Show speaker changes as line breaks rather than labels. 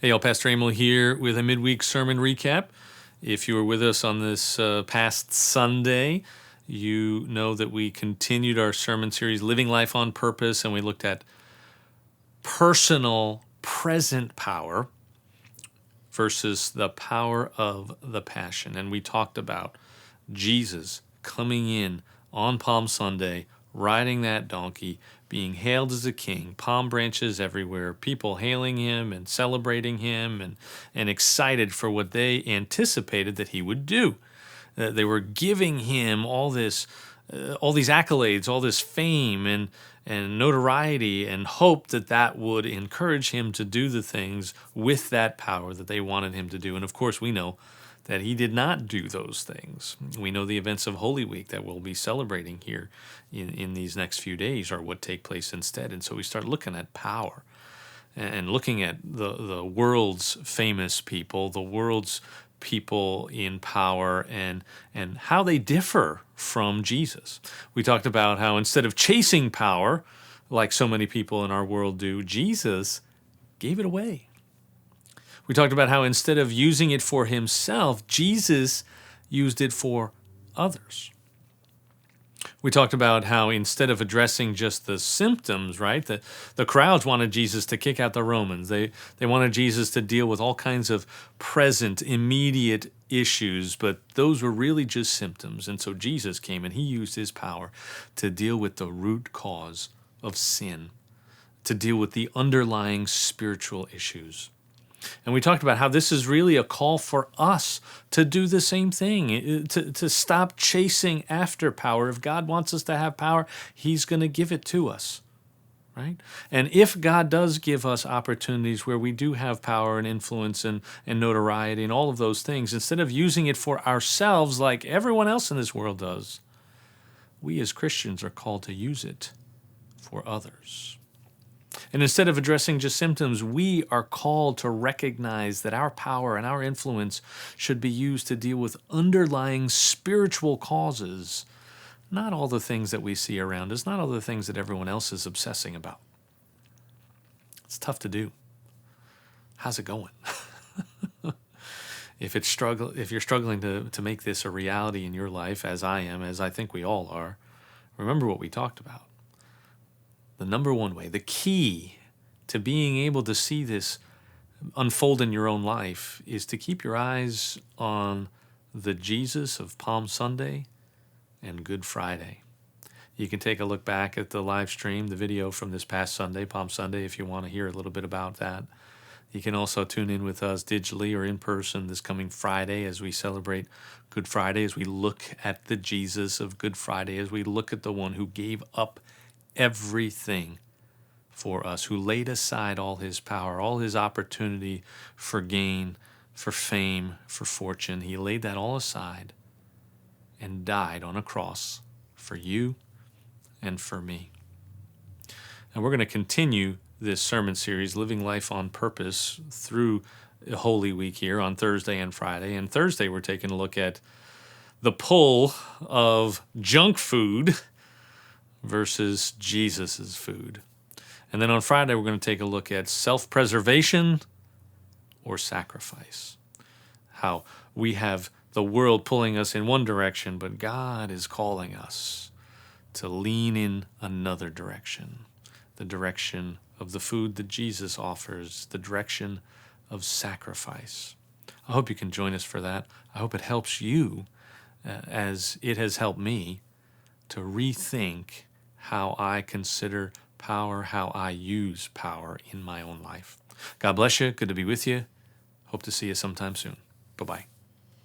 Hey, y'all, Pastor Emil here with a midweek sermon recap. If you were with us on this past Sunday, you know that we continued our sermon series, Living Life on Purpose, and we looked at personal present power versus the power of the passion. And we talked about Jesus coming in on Palm Sunday, riding that donkey, being hailed as a king, palm branches everywhere, people hailing him and celebrating him and excited for what they anticipated that he would do. They were giving him all these accolades, all this fame and notoriety, and hope that that would encourage him to do the things with that power that they wanted him to do. And of course, we know that he did not do those things. We know the events of Holy Week that we'll be celebrating here in these next few days are what take place instead. And so we start looking at power and looking at the world's famous people, the world's people in power, and how they differ from Jesus. We talked about how instead of chasing power, like so many people in our world do, Jesus gave it away. We talked about how instead of using it for himself, Jesus used it for others. We talked about how instead of addressing just the symptoms, right? The crowds wanted Jesus to kick out the Romans. They wanted Jesus to deal with all kinds of present, immediate issues, but those were really just symptoms. And so Jesus came and he used his power to deal with the root cause of sin, to deal with the underlying spiritual issues. And we talked about how this is really a call for us to do the same thing, to stop chasing after power. If God wants us to have power, he's going to give it to us, right? And if God does give us opportunities where we do have power and influence and notoriety and all of those things, instead of using it for ourselves like everyone else in this world does, we as Christians are called to use it for others. And instead of addressing just symptoms, we are called to recognize that our power and our influence should be used to deal with underlying spiritual causes, not all the things that we see around us, not all the things that everyone else is obsessing about. It's tough to do. How's it going? If you're struggling to make this a reality in your life, as I am, as I think we all are, remember what we talked about. The number one way, the key to being able to see this unfold in your own life is to keep your eyes on the Jesus of Palm Sunday and Good Friday. You can take a look back at the live stream, the video from this past Sunday, Palm Sunday, if you want to hear a little bit about that. You can also tune in with us digitally or in person this coming Friday as we celebrate Good Friday, as we look at the Jesus of Good Friday, as we look at the one who gave up everything for us, who laid aside all his power, all his opportunity for gain, for fame, for fortune. He laid that all aside and died on a cross for you and for me. And we're going to continue this sermon series, Living Life on Purpose, through Holy Week here on Thursday and Friday. And Thursday, we're taking a look at the pull of junk food versus Jesus's food. And then on Friday, we're going to take a look at self-preservation or sacrifice. How we have the world pulling us in one direction, but God is calling us to lean in another direction. The direction of the food that Jesus offers, the direction of sacrifice. I hope you can join us for that. I hope it helps you as it has helped me to rethink how I consider power, how I use power in my own life. God bless you. Good to be with you. Hope to see you sometime soon. Bye-bye.